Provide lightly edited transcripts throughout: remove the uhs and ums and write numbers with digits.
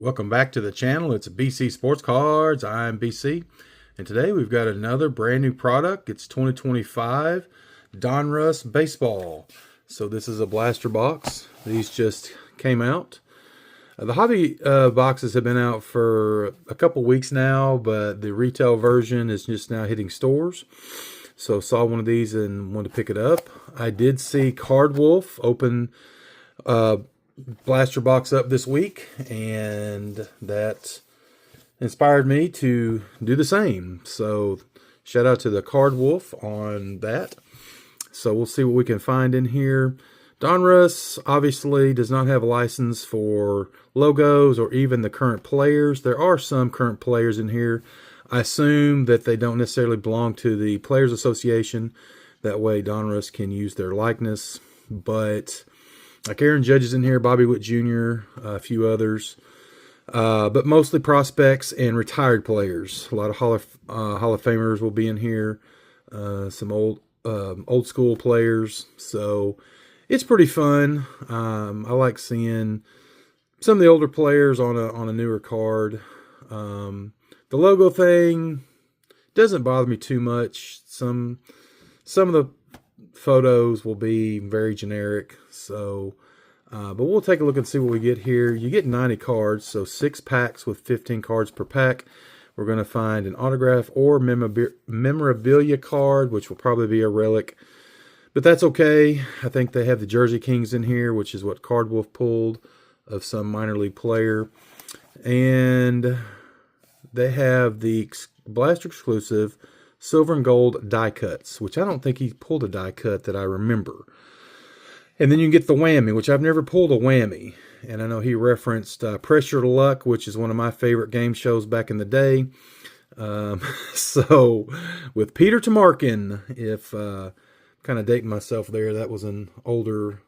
Welcome back to the channel. It's BC Sports Cards. I'm BC, and today we've got another brand new product. It's 2025 Donruss Baseball. So this is a blaster box. These just came out. The hobby boxes have been out for a couple weeks now, but the retail version is just now hitting stores. So saw one of these and wanted to pick it up. I did see Card Wolf open blaster box up this week, and that inspired me to do the same. So shout out to the Card Wolf on that. So we'll see what we can find in here. Donruss obviously does not have a license for logos or even the current players. There are some current players in here. I assume that they don't necessarily belong to the Players Association. That way Donruss can use their likeness. But like Aaron Judge is in here, Bobby Witt Jr., a few others. But mostly prospects and retired players. A lot of Hall of Famers will be in here. Some old school players. So it's pretty fun. I like seeing some of the older players on a newer card. The logo thing doesn't bother me too much. Some of the photos will be very generic. So, but we'll take a look and see what we get here. You get 90 cards, so 6 packs with 15 cards per pack. We're going to find an autograph or memorabilia card, which will probably be a relic. But that's okay. I think they have the Jersey Kings in here, which is what Card Wolf pulled of some minor league player. And they have the Blaster exclusive silver and gold die cuts, which I don't think he pulled a die cut that I remember. And then you get the whammy, which I've never pulled a whammy. And I know he referenced Pressure to Luck, which is one of my favorite game shows back in the day. So with Peter Tomarkin, if kind of dating myself there, that was an older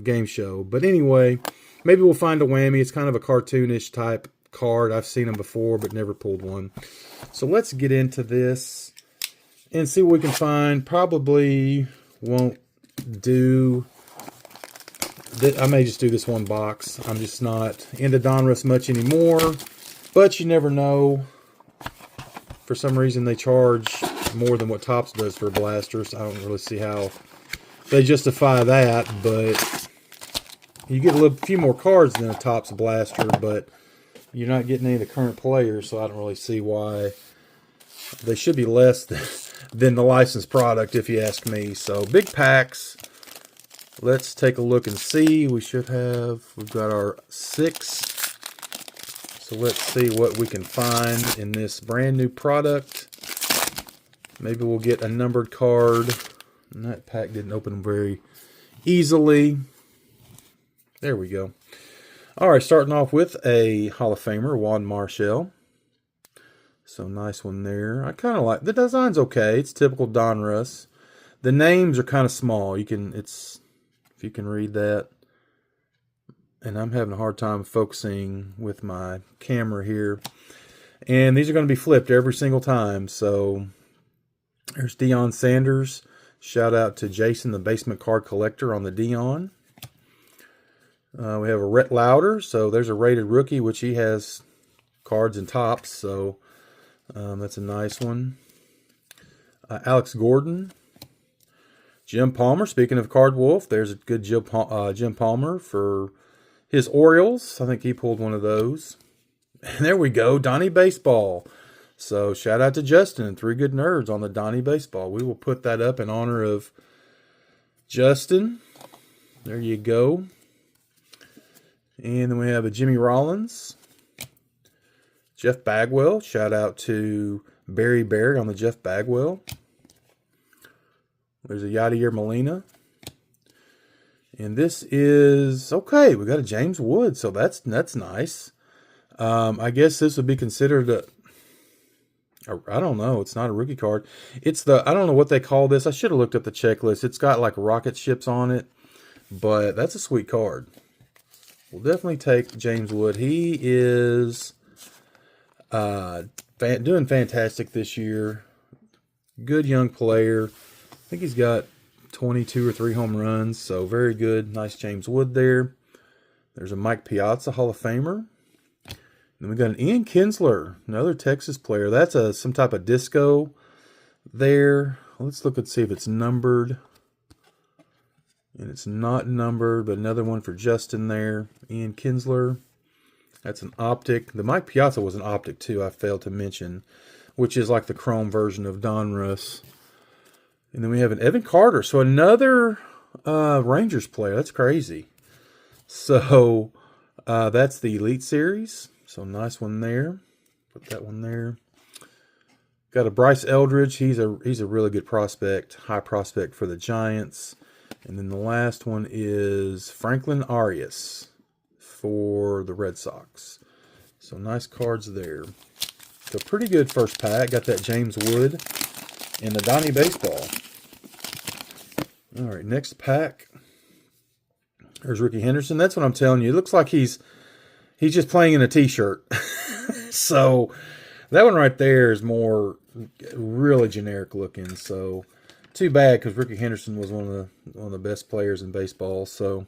game show. But anyway, maybe we'll find a whammy. It's kind of a cartoonish type card. I've seen them before, but never pulled one. So let's get into this and see what we can find. Probably won't do... I may just do this one box. I'm just not into Donruss much anymore. But you never know. For some reason, they charge more than what Topps does for blasters. I don't really see how they justify that. But you get a few more cards than a Topps blaster. But you're not getting any of the current players. So I don't really see why they should be less than the licensed product, if you ask me. So big packs. Let's take a look and see. We've got our 6. So let's see what we can find in this brand new product. Maybe we'll get a numbered card. And that pack didn't open very easily. There we go. All right, starting off with a Hall of Famer, Juan Marshall. So nice one there. I kind of like the design's okay. It's typical Donruss. The names are kind of small. If you can read that. And I'm having a hard time focusing with my camera here. And these are going to be flipped every single time. So there's Deion Sanders. Shout out to Jason, the basement card collector, on the Deion. We have a Rhett Lauder. So there's a rated rookie, which he has cards and tops. So that's a nice one. Alex Gordon. Jim Palmer, speaking of Card Wolf, there's a good Jim Palmer for his Orioles. I think he pulled one of those. And there we go, Donnie Baseball. So shout out to Justin and 3 Good Nerds on the Donnie Baseball. We will put that up in honor of Justin. There you go. And then we have a Jimmy Rollins. Jeff Bagwell. Shout out to Barry on the Jeff Bagwell. There's a Yadier Molina. And this is, okay, we got a James Wood, so that's nice. I guess this would be considered I don't know, it's not a rookie card. It's I don't know what they call this. I should have looked up the checklist. It's got like rocket ships on it, but that's a sweet card. We'll definitely take James Wood. He is doing fantastic this year. Good young player. I think he's got 22 or 3 home runs, so very good. Nice James Wood there. There's a Mike Piazza Hall of Famer. Then we got an Ian Kinsler, another Texas player. That's some type of disco there. Let's look and see if it's numbered. And it's not numbered, but another one for Justin there. Ian Kinsler. That's an optic. The Mike Piazza was an optic too, I failed to mention, which is like the chrome version of Donruss. And then we have an Evan Carter. So another Rangers player. That's crazy. So that's the Elite Series. So nice one there. Put that one there. Got a Bryce Eldridge. He's a really good prospect. High prospect for the Giants. And then the last one is Franklin Arias for the Red Sox. So nice cards there. So pretty good first pack. Got that James Wood and the Donruss Baseball. All right, next pack. There's Ricky Henderson. That's what I'm telling you. It looks like he's just playing in a t-shirt. So that one right there is more really generic looking. So too bad, because Ricky Henderson was one of the best players in baseball. So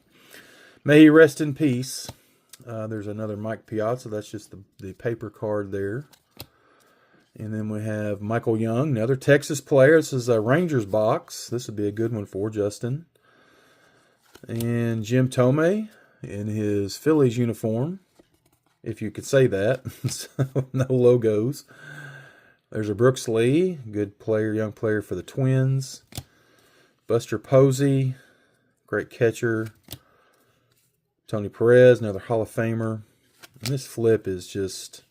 may he rest in peace. There's another Mike Piazza. That's just the paper card there. And then we have Michael Young, another Texas player. This is a Rangers box. This would be a good one for Justin. And Jim Thome in his Phillies uniform, if you could say that. So, no logos. There's a Brooks Lee, good player, young player for the Twins. Buster Posey, great catcher. Tony Perez, another Hall of Famer. And this flip is just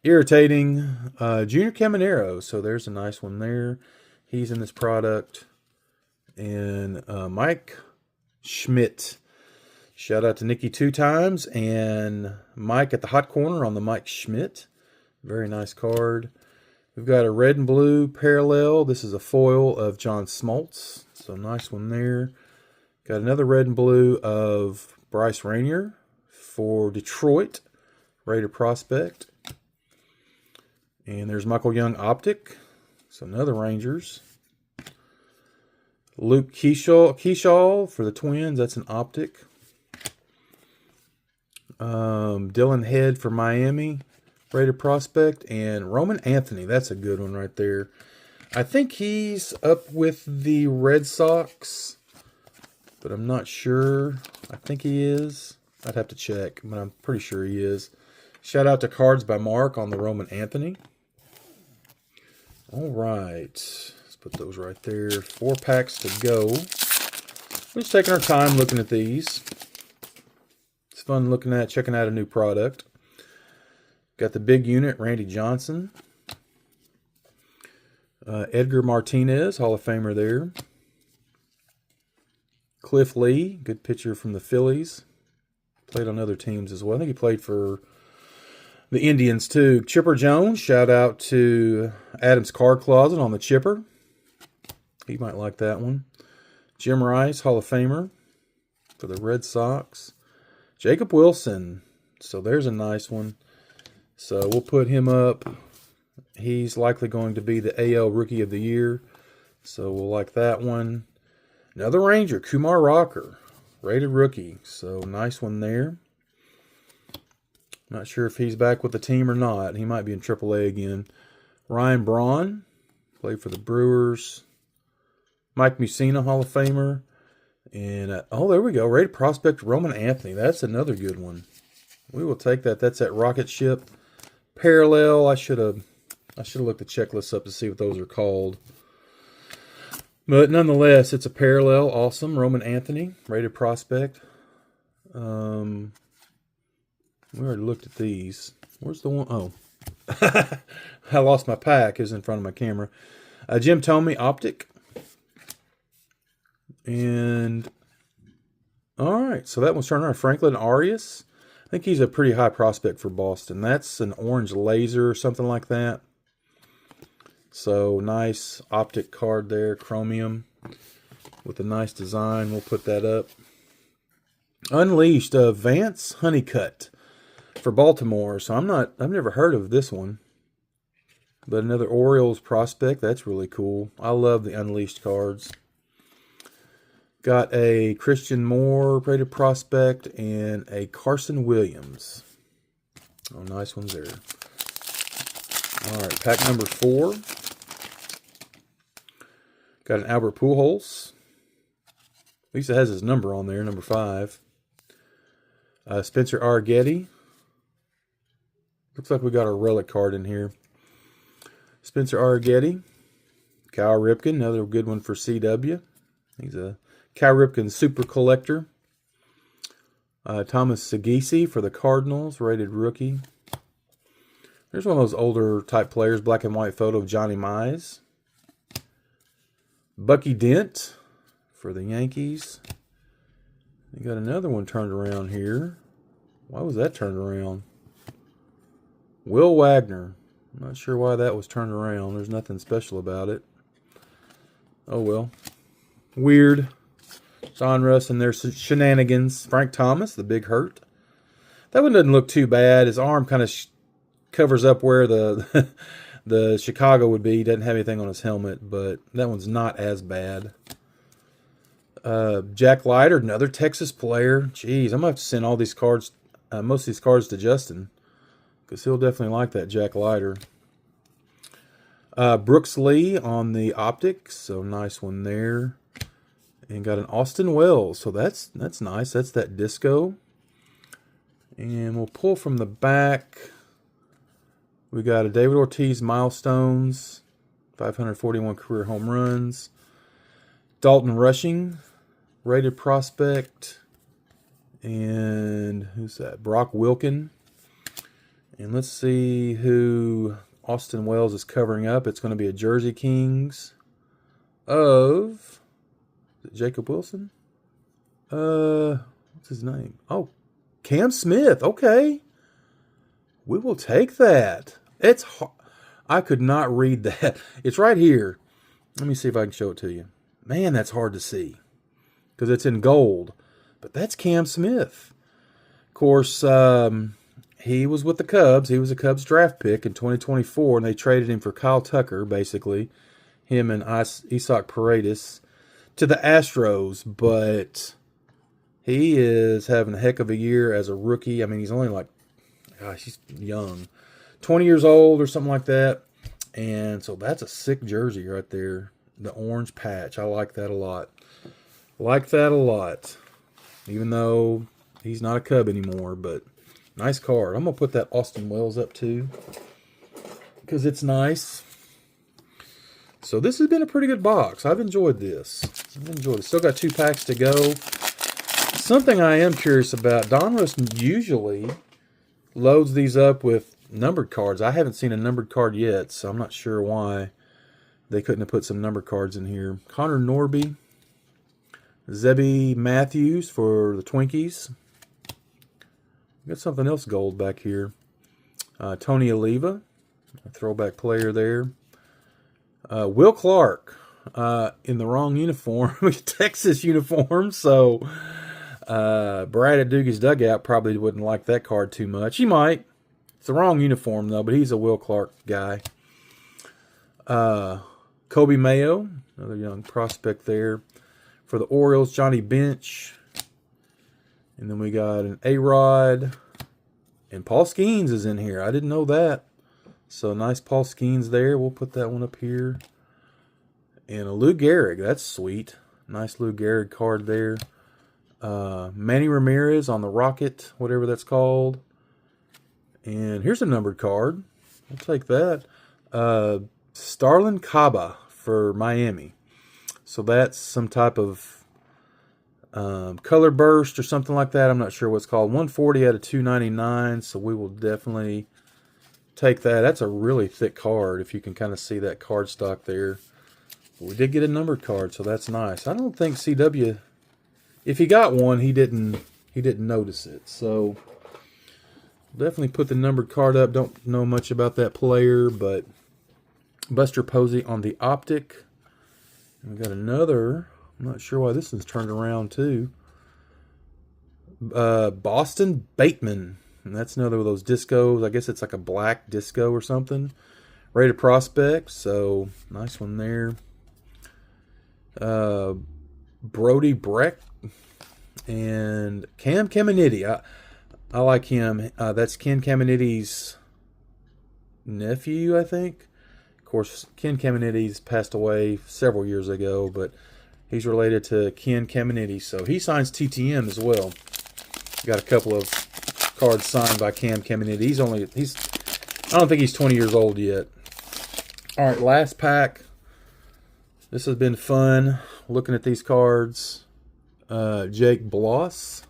irritating. Junior Caminero, so there's a nice one there. He's in this product. And Mike Schmidt. Shout out to Nikki 2 times. And Mike at the hot corner on the Mike Schmidt. Very nice card. We've got a red and blue parallel. This is a foil of John Smoltz. So nice one there. Got another red and blue of Bryce Rainier for Detroit. Raider prospect. And there's Michael Young optic. So another Rangers. Luke Keyshaw for the Twins. That's an optic. Dylan Head for Miami. Raider prospect. And Roman Anthony. That's a good one right there. I think he's up with the Red Sox, but I'm not sure. I think he is. I'd have to check, but I'm pretty sure he is. Shout out to Cards by Mark on the Roman Anthony. All right. Let's put those right there. 4 packs to go. We're just taking our time looking at these. It's fun checking out a new product. Got the big unit, Randy Johnson. Edgar Martinez, Hall of Famer there. Cliff Lee, good pitcher from the Phillies. Played on other teams as well. I think he played for the Indians too. Chipper Jones, shout out to Adam's Card Closet on the Chipper. He might like that one. Jim Rice, Hall of Famer for the Red Sox. Jacob Wilson, so there's a nice one. So we'll put him up. He's likely going to be the AL Rookie of the Year. So we'll like that one. Another Ranger, Kumar Rocker. Rated rookie. So nice one there. Not sure if he's back with the team or not. He might be in AAA again. Ryan Braun. Played for the Brewers. Mike Mussina, Hall of Famer. And, oh, there we go. Rated prospect Roman Anthony. That's another good one. We will take that. That's at Rocket Ship. Parallel. I should have looked the checklist up to see what those are called. But nonetheless, it's a parallel. Awesome. Roman Anthony. Rated prospect. We already looked at these. Where's the one? Oh. I lost my pack. It's in front of my camera. Jim Thome, optic. And, all right. So that one's turning around. Franklin Arias. I think he's a pretty high prospect for Boston. That's an orange laser or something like that. So, nice optic card there. Chromium with a nice design. We'll put that up. Unleashed, Vance Honeycutt for Baltimore. So, I've never heard of this one. But another Orioles prospect. That's really cool. I love the Unleashed cards. Got a Christian Moore rated prospect and a Carson Williams. Oh, nice ones there. All right, pack number 4. Got an Albert Pujols. At least it has his number on there, number 5. Spencer Arrighetti. Looks like we got a relic card in here. Spencer Arrighetti. Cal Ripken, another good one for CW. He's a Cal Ripken super collector. Thomas Segisi for the Cardinals, rated rookie. There's one of those older type players, black and white photo of Johnny Mize. Bucky Dent for the Yankees. You got another one turned around here. Why was that turned around? Will Wagner. I'm not sure why that was turned around. There's nothing special about it. Oh well. Weird. Donruss and their shenanigans. Frank Thomas, the big hurt. That one doesn't look too bad. His arm kind of covers up where the the Chicago would be. He doesn't have anything on his helmet, but that one's not as bad. Jack Leiter, another Texas player. Jeez, I'm going to have to send all these cards, most of these cards to Justin, because he'll definitely like that Jack Leiter. Brooks Lee on the optics, so nice one there. And got an Austin Wells, so that's nice. That's that disco. And we'll pull from the back. We got a David Ortiz milestones, 541 career home runs. Dalton Rushing, rated prospect. And who's that? Brock Wilken. And let's see who Austin Wells is covering up. It's going to be a Jersey Kings of Jacob Wilson. What's his name? Oh, Cam Smith. Okay. We will take that. It's hard. I could not read that. It's right here. Let me see if I can show it to you. Man, that's hard to see because it's in gold. But that's Cam Smith. Of course, he was with the Cubs. He was a Cubs draft pick in 2024, and they traded him for Kyle Tucker, basically. Him and Isaac Paredes to the Astros, but he is having a heck of a year as a rookie. I mean, he's only like, gosh, he's young. 20 years old or something like that. And so that's a sick jersey right there. The orange patch. I like that a lot. Like that a lot. Even though he's not a Cub anymore, but nice card. I'm going to put that Austin Wells up too because it's nice. So this has been a pretty good box. I've enjoyed this. I've enjoyed it. Still got 2 packs to go. Something I am curious about, Donruss usually loads these up with numbered cards. I haven't seen a numbered card yet, so I'm not sure why they couldn't have put some numbered cards in here. Connor Norby, Zebby Matthews for the Twinkies. Got something else gold back here. Tony Oliva, a throwback player there. Will Clark in the wrong uniform, Texas uniform. So Brad at Doogie's Dugout probably wouldn't like that card too much. He might. It's the wrong uniform though, but he's a Will Clark guy. Kobe Mayo, another young prospect there for the Orioles. Johnny Bench, and then we got an A-Rod, and Paul Skeens is in here. I didn't know that. So nice Paul Skeens there. We'll put that one up here. And a Lou Gehrig. That's sweet. Nice Lou Gehrig card there. Manny Ramirez on the Rocket, whatever that's called. And here's a numbered card. I'll take that. Starlin Caba for Miami. So that's some type of color burst or something like that. I'm not sure what it's called. 140 out of 299. So we will definitely take that. That's a really thick card if you can kind of see that card stock there. We did get a numbered card, so that's nice. I don't think CW, if he got one, he didn't notice it. So definitely put the numbered card up. Don't know much about that player, but Buster Posey on the optic. And we got another. I'm not sure why this one's turned around too. Boston Bateman. And that's another of those discos. I guess it's like a black disco or something. Rated prospect. So, nice one there. Brody Breck and Cam Caminiti. I like him. That's Ken Caminiti's nephew, I think. Of course, Ken Caminiti's passed away several years ago, but he's related to Ken Caminiti, so he signs TTM as well. Got a couple of cards signed by Cam Caminiti. I don't think he's 20 years old yet. All right, last pack. This has been fun looking at these cards. Jake Bloss,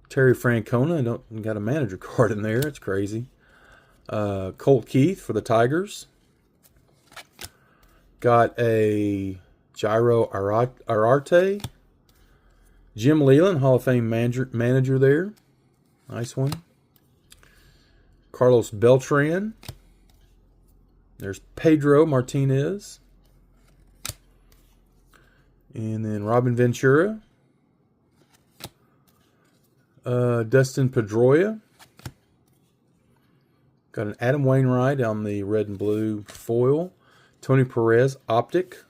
Terry Francona. Got a manager card in there. It's crazy. Colt Keith for the Tigers. Got a Jairo Ararte. Jim Leland, Hall of Fame manager there. Nice one. Carlos Beltran. There's Pedro Martinez. And then Robin Ventura. Dustin Pedroia. Got an Adam Wainwright on the red and blue foil. Tony Perez Optic.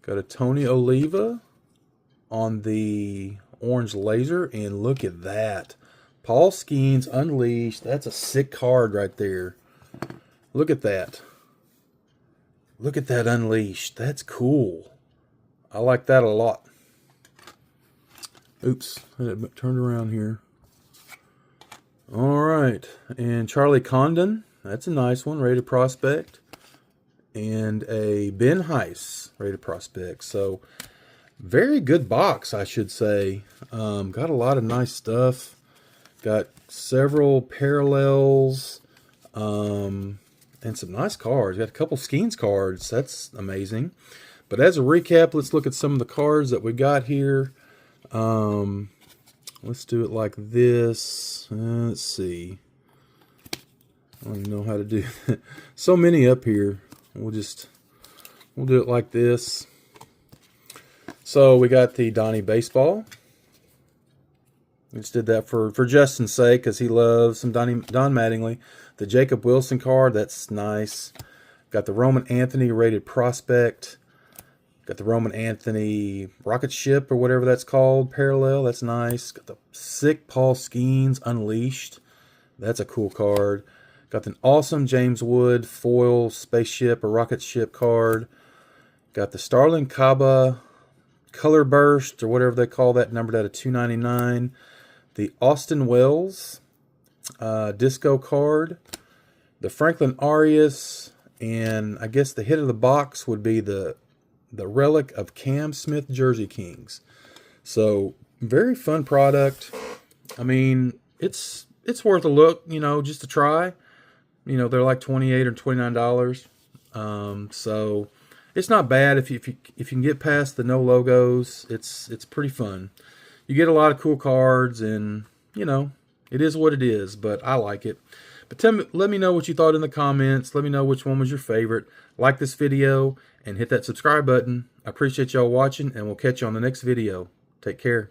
Got a Tony Oliva on the orange laser. And look at that. Paul Skeens Unleashed. That's a sick card right there. Look at that. Look at that Unleashed. That's cool. I like that a lot. Oops. I had it turned around here. All right. And Charlie Condon. That's a nice one. Rated Prospect. And a Ben Heiss. Rated Prospect. So, very good box, I should say. Got a lot of nice stuff. Got several parallels. And some nice cards. Got a couple Skeens cards. That's amazing. But as a recap, let's look at some of the cards that we got here. Let's do it like this. Let's see. I don't even know how to do that. So many up here. We'll do it like this. So we got the Donnie Baseball. We just did that for Justin's sake because he loves some Don Mattingly. The Jacob Wilson card, that's nice. Got the Roman Anthony Rated Prospect. Got the Roman Anthony Rocket Ship or whatever that's called. Parallel, that's nice. Got the sick Paul Skeens Unleashed. That's a cool card. Got the awesome James Wood foil spaceship or rocket ship card. Got the Starlin Caba Color Burst or whatever they call that, numbered out of 299. The Austin Wells disco card. The Franklin Arias, and I guess the hit of the box would be the relic of Cam Smith Jersey Kings. So very fun product. I mean, it's worth a look, you know, just to try. You know, they're like $28 or $29. So it's not bad if you can get past the no logos. It's pretty fun. You get a lot of cool cards, and you know, it is what it is. But I like it. But let me know what you thought in the comments. Let me know which one was your favorite. Like this video and hit that subscribe button. I appreciate y'all watching, and we'll catch you on the next video. Take care.